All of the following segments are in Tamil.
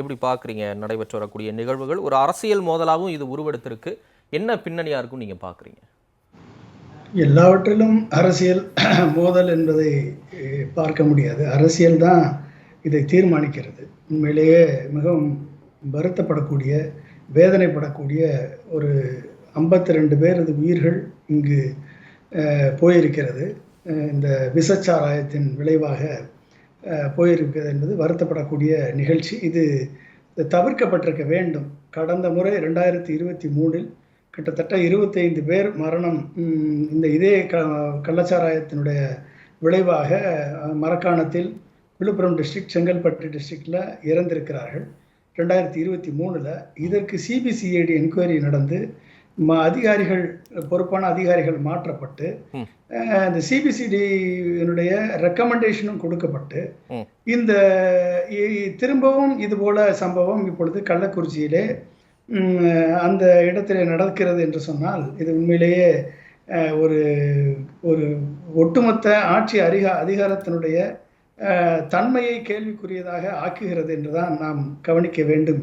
எப்படி பார்க்குறீங்க நடைபெற்று வரக்கூடிய நிகழ்வுகள்? ஒரு அரசியல் மோதலாகவும் இது உருவெடுத்திருக்கு. என்ன பின்னணியாக இருக்கும் நீங்கள் பார்க்குறீங்க? எல்லாவற்றிலும் அரசியல் மோதல் என்பதை பார்க்க முடியாது. அரசியல் தான் இதை தீர்மானிக்கிறது. உண்மையிலேயே மிகவும் வருத்தப்படக்கூடிய, வேதனைப்படக்கூடிய ஒரு 52 பேரது உயிர்கள் இங்கு போயிருக்கிறது. இந்த விஷச்சாராயத்தின் விளைவாக போயிருக்கிறது என்பது வருத்தப்படக்கூடிய நிகழ்ச்சி. இது தவிர்க்கப்பட்டிருக்க வேண்டும். கடந்த முறை 2023 கிட்டத்தட்ட 25 பேர் மரணம் இதே கள்ளச்சாராயத்தினுடைய விளைவாக மரக்காணத்தில், விழுப்புரம் டிஸ்ட்ரிக்ட், செங்கல்பட்டு டிஸ்ட்ரிக்டில் இறந்திருக்கிறார்கள் 2023. இதற்கு சிபிசிஐடி என்கொயரி நடந்து அதிகாரிகள், பொறுப்பான அதிகாரிகள் மாற்றப்பட்டு இந்த சிபிசிடியினுடைய ரெக்கமெண்டேஷனும் கொடுக்கப்பட்டு இந்த திரும்பவும் இதுபோல சம்பவம் இப்பொழுது கள்ளக்குறிச்சியிலே அந்த இடத்துல நடக்கிறது என்று சொன்னால் இது உண்மையிலேயே ஒரு ஒரு ஒட்டுமொத்த ஆட்சி அதிகாரத்தினுடைய தன்மையை கேள்விக்குரியதாக ஆக்குகிறது என்றுதான் நாம் கவனிக்க வேண்டும்.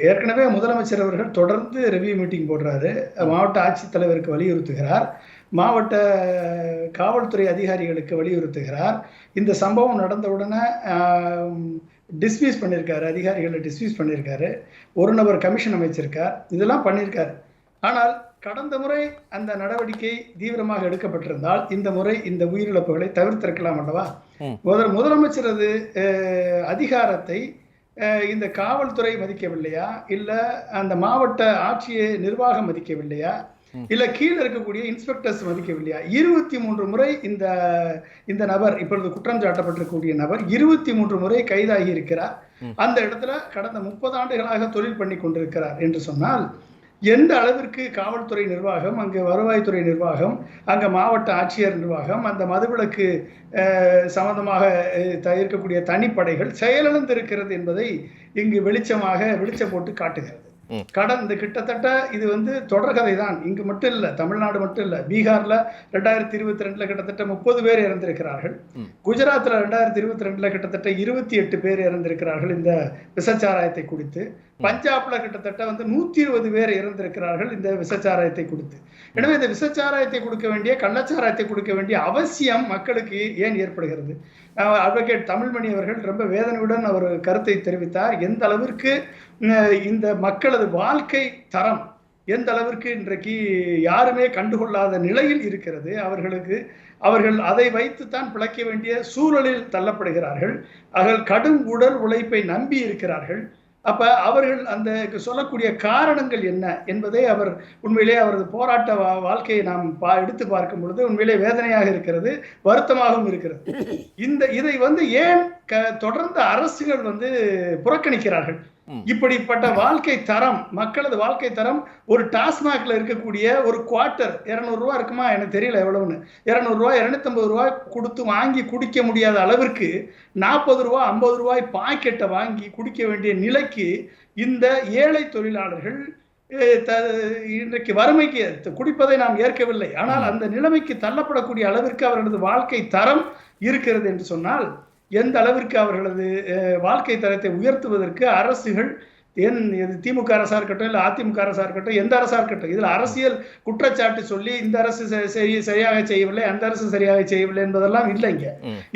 ஏற்கனவே முதலமைச்சர் அவர்கள் தொடர்ந்து ரிவ்யூ மீட்டிங் போடுறாரு. மாவட்ட ஆட்சித்தலைவருக்கு வலியுறுத்துகிறார், மாவட்ட காவல்துறை அதிகாரிகளுக்கு வலியுறுத்துகிறார். இந்த சம்பவம் நடந்தவுடனே டிஸ்மிஸ் பண்ணியிருக்காரு, அதிகாரிகளை டிஸ்மிஸ் பண்ணியிருக்காரு, ஒரு நபர் கமிஷன் அமைச்சிருக்கார், இதெல்லாம் பண்ணியிருக்காரு. ஆனால் கடந்த முறை அந்த நடவடிக்கை தீவிரமாக எடுக்கப்பட்டிருந்தால் இந்த முறை இந்த உயிரிழப்புகளை தவிர்த்திருக்கலாம் அல்லவா? முதலமைச்சரது அதிகாரத்தை இந்த காவல்துறை மதிக்கவில்லையா, இல்ல அந்த மாவட்ட ஆட்சியை நிர்வாகம் மதிக்கவில்லையா, இல்ல கீழே இருக்கக்கூடிய இன்ஸ்பெக்டர்ஸ் மதிக்கவில்லையா? 23 முறை இந்த நபர், இப்பொழுது குற்றம் சாட்டப்பட்டிருக்கக்கூடிய நபர் 23 முறை கைதாகி இருக்கிறார். அந்த இடத்துல கடந்த 30 ஆண்டுகளாக தொழில் பண்ணி கொண்டிருக்கிறார் என்று சொன்னால் எந்த அளவிற்கு காவல்துறை நிர்வாகம், அங்கு வருவாய்த்துறை நிர்வாகம், அங்க மாவட்ட ஆட்சியர் நிர்வாகம், அந்த மதுவிலக்கு சம்பந்தமாக இருக்கக்கூடிய தனிப்படைகள் செயலிழந்திருக்கிறது என்பதை இங்கு வெளிச்சம் போட்டு காட்டுகிறது. கடந்த கிட்டத்தட்ட இது தொடர்கதை தான். இங்கு மட்டும் இல்ல, தமிழ்நாடு மட்டும் இல்ல, பீகார்ல 2022 கிட்டத்தட்ட 30 பேர் இறந்திருக்கிறார்கள். குஜராத்ல 2022 கிட்டத்தட்ட 28 பேர் இறந்திருக்கிறார்கள் இந்த விஷச்சாராயத்தை குடித்து. பஞ்சாப்ல கிட்டத்தட்ட 120 பேர் இறந்திருக்கிறார்கள் இந்த விஷச்சாராயத்தை குடித்து. எனவே இந்த விஷச்சாராயத்தை கொடுக்க வேண்டிய, கள்ளச்சாராயத்தை கொடுக்க வேண்டிய அவசியம் மக்களுக்கு ஏன் ஏற்படுகிறது? அட்வொகேட் தமிழ்மணி அவர்கள் ரொம்ப வேதனையுடன் அவர் கருத்தை தெரிவித்தார். எந்த அளவிற்கு இந்த மக்களது வாழ்க்கை தரம் எந்த அளவிற்கு இன்றைக்கு யாருமே கண்டுகொள்ளாத நிலையில் இருக்கிறது. அவர்கள் அதை வைத்துத்தான் பிழைக்க வேண்டிய சூழலில் தள்ளப்படுகிறார்கள். அவர்கள் கடும் உடல் உழைப்பை நம்பி இருக்கிறார்கள். அப்ப அவர்கள் அந்த சொல்லக்கூடிய காரணங்கள் என்ன என்பதை அவர் உண்மையிலே அவரது போராட்ட வாழ்க்கையை நாம் எடுத்து பார்க்கும் பொழுது உண்மையிலே வேதனையாக இருக்கிறது, வருத்தமாகவும் இருக்கிறது. இதை ஏன் தொடர்ந்து அரசுகள் புறக்கணிக்கிறார்கள்? இப்படிப்பட்ட வாழ்க்கை தரம், மக்களது வாழ்க்கை தரம், ஒரு டாஸ்மாக்ல இருக்கக்கூடிய ஒரு குவார்ட்டர் 200 ரூபாய் இருக்குமா, எனக்கு தெரியல எவ்வளவுன்னு, 200 ரூபாய் 250 ரூபாய் கொடுத்து வாங்கி குடிக்க முடியாத அளவிற்கு 40 ரூபாய் 50 ரூபாய் பாக்கெட்டை வாங்கி குடிக்க வேண்டிய நிலைக்கு இந்த ஏழை தொழிலாளர்கள் இன்றைக்கு வறுமைக்கு குடிப்பதை நாம் ஏற்கவில்லை, ஆனால் அந்த நிலைமைக்கு தள்ளப்படக்கூடிய அளவிற்கு அவர்களது வாழ்க்கை தரம் இருக்கிறது என்று சொன்னால் எந்த அளவிற்கு அவர்களது வாழ்க்கை தரத்தை உயர்த்துவதற்கு அரசுகள், திமுக அரசா இருக்கட்டும் இல்ல அதிமுக அரசா இருக்கட்டும், எந்த அரசா இருக்கட்டும், இதுல அரசியல் குற்றச்சாட்டு சொல்லி இந்த அரசு சரியாக செய்யவில்லை, அந்த அரசு சரியாக செய்யவில்லை என்பதெல்லாம் இல்லைங்க.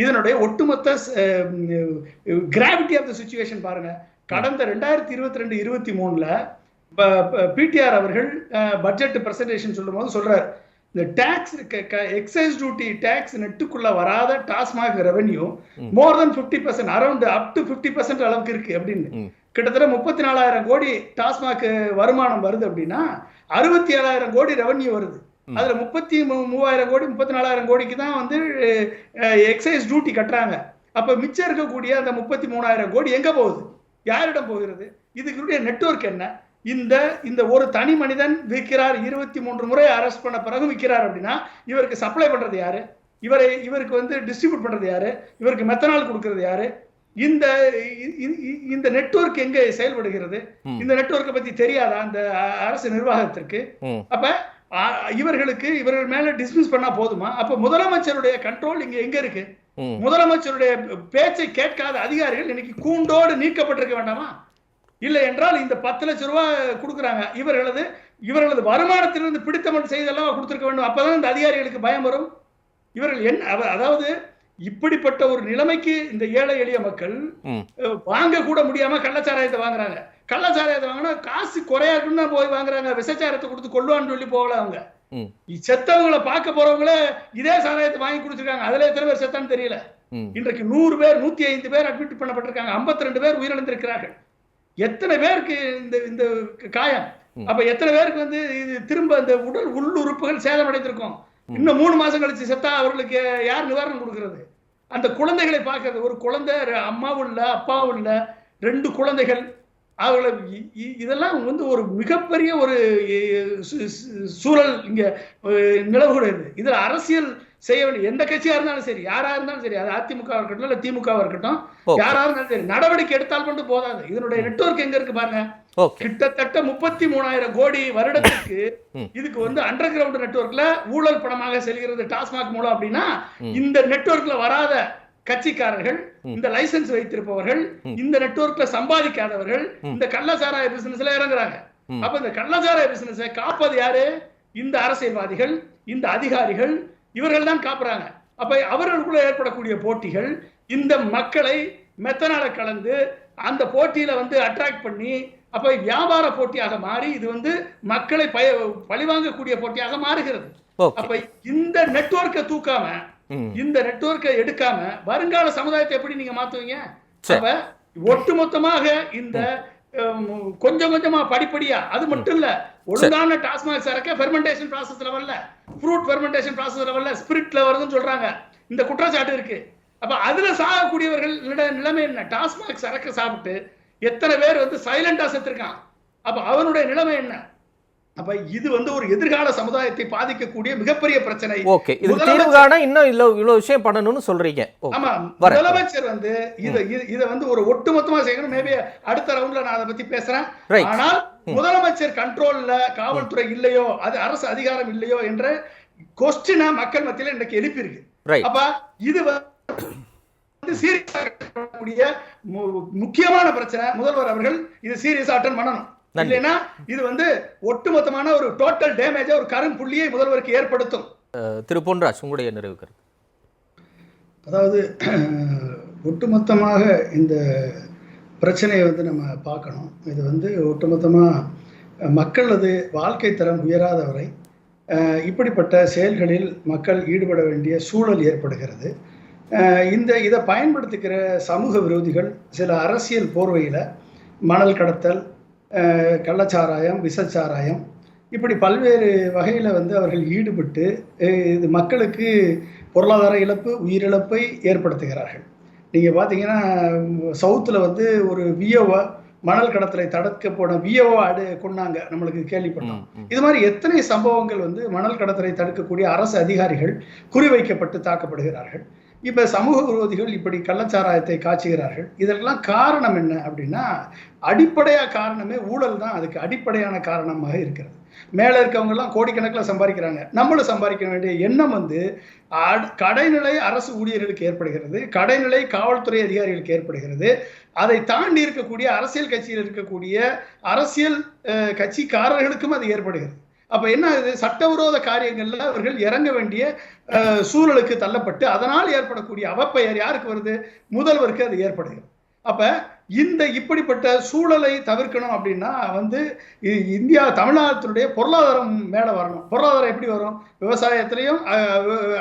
இதனுடைய ஒட்டுமொத்த கிராவிட்டி ஆஃப் த சிச்சுவேஷன் பாருங்க. கடந்த 2022-23 பிடிஆர் அவர்கள் பட்ஜெட் பிரசன்டேஷன் சொல்லும் போது சொல்றாரு, இந்த டாக்ஸ், எக்ஸைஸ் டியூட்டி டாக்ஸ் நெட்டுக்குள்ள வராத TASMAC revenue more then 50%, around up to 50% அளவுக்கு இருக்கு அப்படின்னு. கிட்டத்தட்ட 34,000 கோடி டாஸ்மாக் வருமானம் வருது அப்படின்னா 67,000 கோடி ரெவென்யூ வருது. அதுல 33,000 கோடி 34,000 கோடிக்கு தான் எக்ஸைஸ் டியூட்டி கட்டுறாங்க. அப்ப மிச்சம் இருக்கக்கூடிய அந்த 33,000 கோடி எங்க போகுது, யாரிடம் போகிறது? இதுக்குடைய நெட்வொர்க் என்ன? இந்த ஒரு தனி மனிதன் விற்கிறார், 23 முறை அரெஸ்ட் பண்ண பிறகு விற்கிறார் அப்படின்னா இவருக்கு சப்ளை பண்றது யாரு? இவருக்கு டிஸ்ட்ரிபியூட் பண்றது யாரு? இவருக்கு மெத்தனால் கொடுக்கறது யாரு? இந்த நெட்வொர்க் எங்க செயல்படுகிறது? இந்த நெட்வொர்க்கை பத்தி தெரியாதா அந்த அரசு நிர்வாகத்திற்கு? அப்ப இவர்கள் மேல டிஸ்மிஸ் பண்ணா போதுமா? அப்ப முதலமைச்சருடைய கண்ட்ரோல் இங்க எங்க இருக்கு? முதலமைச்சருடைய பேச்சை கேட்காத அதிகாரிகள் இன்னைக்கு கூண்டோடு நீக்கப்பட்டிருக்க வேண்டாமா? இல்லை என்றால் இந்த 10 லட்சம் ரூபாய் கொடுக்குறாங்க, இவர்களது வருமானத்திலிருந்து பிடித்தமன் செய்தெல்லாம் கொடுத்திருக்க வேண்டும். அப்பதான் இந்த அதிகாரிகளுக்கு பயம் வரும். இவர்கள் என்ன, அதாவது இப்படிப்பட்ட ஒரு நிலைமைக்கு இந்த ஏழை எளிய மக்கள் வாங்க கூட முடியாம கள்ளச்சாராயத்தை வாங்குறாங்க. கள்ளச்சாராயத்தை வாங்கினா காசு குறையா இருக்குன்னு போய் வாங்குறாங்க. விசச்சாரத்தை கொடுத்து கொள்ளுவான்னு சொல்லி போகல. அவங்க செத்தவங்களை பார்க்க போறவங்களே இதே சாராயத்தை வாங்கி குடிச்சிருக்காங்க. அதுல எத்தனை பேர் செத்தான்னு தெரியல. இன்றைக்கு 100 பேர் 105 பேர் அட்மிட் பண்ணப்பட்டிருக்காங்க. 52 பேர் உயிரிழந்திருக்கிறார்கள். எத்தனை பேருக்கு இந்த காயம்? அப்ப எத்தனை பேருக்கு இது திரும்ப இந்த உடல் உள்ளுறுப்புகள் சேதமடைந்திருக்கும். இன்னும் 3 மாசம் கழிச்சு செத்தா அவர்களுக்கு யார் நிவாரணம் கொடுக்கிறது? அந்த குழந்தைகளை பார்க்கறது, ஒரு குழந்தை அம்மாவும் இல்ல அப்பாவும் இல்ல, 2 குழந்தைகள், அவர்களை இதெல்லாம் ஒரு மிகப்பெரிய ஒரு சூழல் இங்க நிலவுகிறது. இதுல அரசியல் செய்ய வேண்டிய எந்த கட்சியா இருந்தாலும் சரி, யாரா இருந்தாலும் சரி, அது அதிமுக இருக்கட்டும் இல்ல திமுக இருக்கட்டும், யாரா இருந்தாலும் சரி, நடவடிக்கை எடுத்தால் மட்டும் போதாது. இதனுடைய நெட்வொர்க் எங்க இருக்கு பாருங்க. கிட்டத்தட்ட 33,000 கோடி வருடத்துக்கு இதுக்கு அண்டர் கிரவுண்ட் நெட்வொர்க்ல ஊழல் பணமாக செல்கிறது டாஸ்மாக் மூலம். அப்படின்னா இந்த நெட்வொர்க்ல வராத கட்சிக்காரர்கள், இந்த லைசன்ஸ் வைத்திருப்பவர்கள், இந்த நெட்வொர்க்ல சம்பாதிக்காதவர்கள் இந்த கள்ளச்சாராய பிசினஸ்ல இறங்குறாங்க. அப்ப இந்த கள்ளச்சாராய பிசினஸை காப்பது யாரு? இந்த அரசியல்வாதிகள், இந்த அதிகாரிகள், இவர்கள் தான் காப்புறாங்க. அப்ப அவர்களுக்குள்ள ஏற்படக்கூடிய போட்டிகள் இந்த மக்களை மெத்தனால கலந்து அந்த போட்டியில அட்ராக்ட் பண்ணி அப்ப வியாபார போட்டியாக மாறி இது மக்களை பழிவாங்கக்கூடிய போட்டியாக மாறுகிறது. அப்ப இந்த நெட்வொர்க்கை தூக்காம, இந்த நெட்வொர்க்கை எடுக்காம வருங்கால சமுதாயத்தை எப்படி நீங்க மாத்துவீங்க? அப்ப ஒட்டுமொத்தமாக இந்த கொஞ்சம் கொஞ்சமா படிப்படியா, அது மட்டும் இல்ல, ஒழுங்கான டாஸ்மாக் சரக்கு ஃபெர்மெண்டேஷன் ப்ராசஸ்ல வரல, ஃப்ரூட் ஃபெர்மெண்டேஷன் ப்ராசஸ்ல வரல, ஸ்பிரிட்ல வருதுன்னு சொல்றாங்க. இந்த குற்றச்சாட்டு இருக்கு. அப்ப அதுல சாகக்கூடியவர்கள் நிலைமை என்ன? டாஸ்மாக் சரக்கு சாப்பிட்டு எத்தனை பேர் சைலண்டா செத்துருக்கான். அப்ப அவனுடைய நிலைமை என்ன? அப்ப இது ஒரு எதிர்கால சமுதாயத்தை பாதிக்கக்கூடிய மிகப்பெரிய பிரச்சனை. ஓகே, இது தீர்வு காண இன்னும் இவ்வளவு விஷயம் பண்ணணும்னு சொல்றீங்க. ஆமா, முதலமைச்சர் இத ஒரு ஒட்டுமொத்தமா செய்யணும். மேபி அடுத்த ரவுண்ட்ல நான் அதை பத்தி பேசுறேன். ஆனால் முதலமைச்சர் கண்ட்ரோல்ல காவல்துறை இல்லையோ, அது அரசு அதிகாரம் இல்லையோ என்ற கொஸ்டினை மக்கள் மத்தியில இன்னைக்கு எழுப்பி இருக்கு. அப்ப இது முக்கியமான பிரச்சனை. முதல்வர் அவர்கள் இது சீரியஸா அட்டெண்ட் பண்ணணும். இல்லைன்னா இது ஒட்டுமொத்தமான ஒரு டோட்டல் டேமேஜ், ஒரு கரும்புள்ளியை முதல்வருக்கு ஏற்படுத்தும். திரு பொன்ராஜ், உங்களுடைய நிறைவு கருத்து. அதாவது ஒட்டுமொத்தமாக இந்த பிரச்சனையை நம்ம பார்க்கணும். இது ஒட்டுமொத்தமா மக்களது வாழ்க்கை தரம் உயராதவரை இப்படிப்பட்ட செயல்களில் மக்கள் ஈடுபட வேண்டிய சூழல் ஏற்படுகிறது. இதை பயன்படுத்திக்கிற சமூக விரோதிகள் சில அரசியல் போர்வையில் மணல் கடத்தல், கள்ளச்சாராயம், விஷச்சாராயம், இப்படி பல்வேறு வகையில் அவர்கள் ஈடுபட்டு இது மக்களுக்கு பொருளாதார இழப்பு, உயிரிழப்பை ஏற்படுத்துகிறார்கள். நீங்கள் பார்த்தீங்கன்னா சவுத்தில் ஒரு விஓவை மணல் கடத்தலை தடுக்க போன விஓவை கொண்டாங்க, நம்மளுக்கு கேள்விப்பட்டோம். இது மாதிரி எத்தனை சம்பவங்கள் மணல் கடத்தலை தடுக்கக்கூடிய அரசு அதிகாரிகள் குறிவைக்கப்பட்டு தாக்கப்படுகிறார்கள். இப்ப சமூக விரோதிகள் இப்படி கள்ளச்சாராயத்தை காய்ச்சுகிறார்கள். இதெல்லாம் காரணம் என்ன அப்படின்னா, அடிப்படையா காரணமே ஊழல் தான். அதுக்கு அடிப்படையான காரணமாக இருக்கிறது. மேல இருக்கவங்க எல்லாம் கோடிக்கணக்கில் சம்பாதிக்கிறாங்க, நம்மளும் சம்பாதிக்க வேண்டிய எண்ணம் கடைநிலை அரசு ஊழியர்களுக்கு ஏற்படுகிறது, கடைநிலை காவல்துறை அதிகாரிகளுக்கு ஏற்படுகிறது. அதை தாண்டி இருக்கக்கூடிய அரசியல் கட்சியில் இருக்கக்கூடிய அரசியல் கட்சிக்காரர்களுக்கும் அது ஏற்படுகிறது. அப்ப என்ன ஆகுது? சட்டவிரோத காரியங்கள்ல அவர்கள் இறங்க வேண்டிய சூழலுக்கு தள்ளப்பட்டு அதனால் ஏற்படக்கூடிய அவப்பெயர் யாருக்கு வருது? முதல்வருக்கு அது ஏற்படுகிறது. அப்ப இப்படிப்பட்ட சூழலை தவிர்க்கணும் அப்படின்னா இந்தியா, தமிழ்நாட்டினுடைய பொருளாதாரம் மேல வரணும். பொருளாதாரம் எப்படி வரும்? விவசாயத்திலையும்,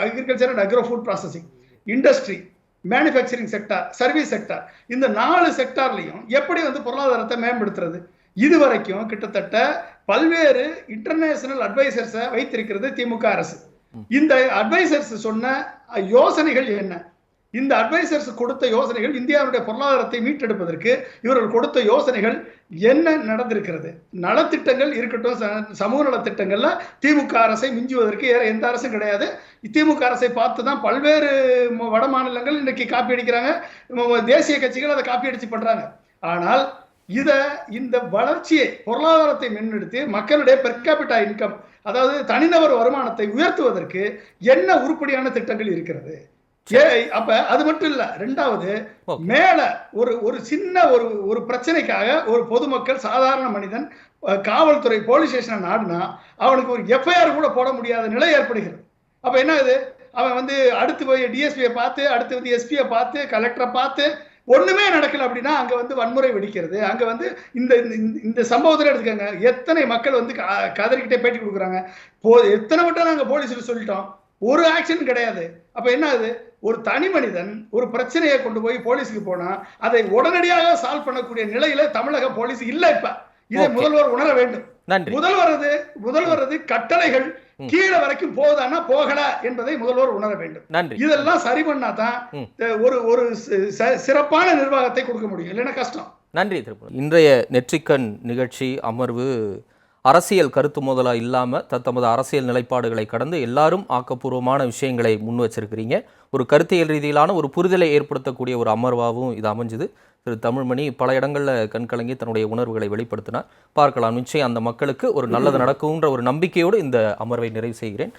agriculture and agro food processing, industry, manufacturing sector, service sector, இந்த 4 செக்டார்லையும் எப்படி பொருளாதாரத்தை மேம்படுத்துறது? இதுவரைக்கும் கிட்டத்தட்ட பல்வேறு இன்டர்நேஷனல் அட்வைசர்ஸை வைத்திருக்கிறது திமுக அரசு. இந்த அட்வைசர்ஸ் சொன்ன யோசனைகள் என்ன? இந்த அட்வைசர்ஸ் கொடுத்த யோசனைகள், இந்தியாவுடைய பொருளாதாரத்தை மீட்டெடுப்பதற்கு இவர்கள் கொடுத்த யோசனைகள் என்ன நடந்திருக்கிறது? நலத்திட்டங்கள் இருக்கட்டும், சமூக நலத்திட்டங்கள்ல திமுக அரசை மிஞ்சுவதற்கு எந்த அரசும் கிடையாது. திமுக அரசை பார்த்து தான் பல்வேறு வட மாநிலங்கள் இன்னைக்கு காப்பி அடிக்கிறாங்க, தேசிய கட்சிகள் அதை காப்பி அடிச்சு பண்றாங்க. ஆனால் இந்த வளர்ச்சியை, பொருளாதாரத்தை மேம்படுத்தி மக்களுடைய பெர் கேபிட்டா இன்கம், அதாவது தனிநபர் வருமானத்தை உயர்த்துவதற்கு என்ன உருப்படியான திட்டங்கள் இருக்கிறது? அப்ப அது மட்டும் இல்ல. ரெண்டாவது, ஓகே. மேல ஒரு ஒரு சின்ன ஒரு பிரச்சனைக்காக ஒரு பொதுமக்கள், சாதாரண மனிதன் காவல்துறை போலீஸ் ஸ்டேஷன் நாடுனா அவனுக்கு ஒரு எஃப்ஐஆர் கூட போட முடியாத நிலை ஏற்படுகிறது. அப்ப என்ன ஆகுது? அவன் வந்து அடுத்து போய் டிஎஸ்பியை பார்த்து, அடுத்து வந்து எஸ்பியை பார்த்து, கலெக்டரை பார்த்து ஒண்ணுமே நடக்கல அப்படின்னா அங்க வந்து வன்முறை வெடிக்கிறது. அங்க வந்து இந்த இந்த சம்பவத்துல எடுத்துக்கங்க, எத்தனை மக்கள் வந்து கதறிக்கிட்டே பேட்டி கொடுக்குறாங்க. எத்தனை வட்டம் நாங்க போலீஸ்ல சொல்லிட்டோம், ஒரு ஆக்ஷன் கிடையாது. அப்ப என்ன ஆகுது? ஒரு தனி மனிதன் ஒரு பிரச்சனையை கொண்டு போய் போலீஸுக்கு போனா அதை உடனடியாக சால்வ் பண்ணக்கூடிய நிலையில தமிழக போலீஸ் இல்ல. இப்ப இதை முதல்வர் உணர வேண்டும். நன்றி. முதல்வரது கட்டளைகள் கீழே வரைக்கும் போகுதானா போகல என்பதை முதல்வர் உணர வேண்டும். நன்றி. இதெல்லாம் சரி பண்ணாதான் ஒரு சிறப்பான நிர்வாகத்தை கொடுக்க முடியும், இல்லைன்னா கஷ்டம். நன்றி திருப்பூர். இன்றைய நெற்றிக்கண் நிகழ்ச்சி அமர்வு அரசியல் கருத்து மோதலா இல்லாம தத்தமது அரசியல் நிலைப்பாடுகளை கடந்து எல்லாரும் ஆக்கப்பூர்வமான விஷயங்களை முன் வச்சிருக்கிறீங்க. ஒரு கருத்தியல் ரீதியிலான ஒரு புரிதலை ஏற்படுத்தக்கூடிய ஒரு அமர்வாகவும் இது அமைஞ்சுது. திரு தமிழ்மணி பல இடங்களில் கண்கலங்கி தன்னுடைய உணர்வுகளை வெளிப்படுத்தினார். பார்க்கலாம், நிச்சயம் அந்த மக்களுக்கு ஒரு நல்லது நடக்கும்ன்ற ஒரு நம்பிக்கையோடு இந்த அமர்வை நிறைவு செய்கிறேன்.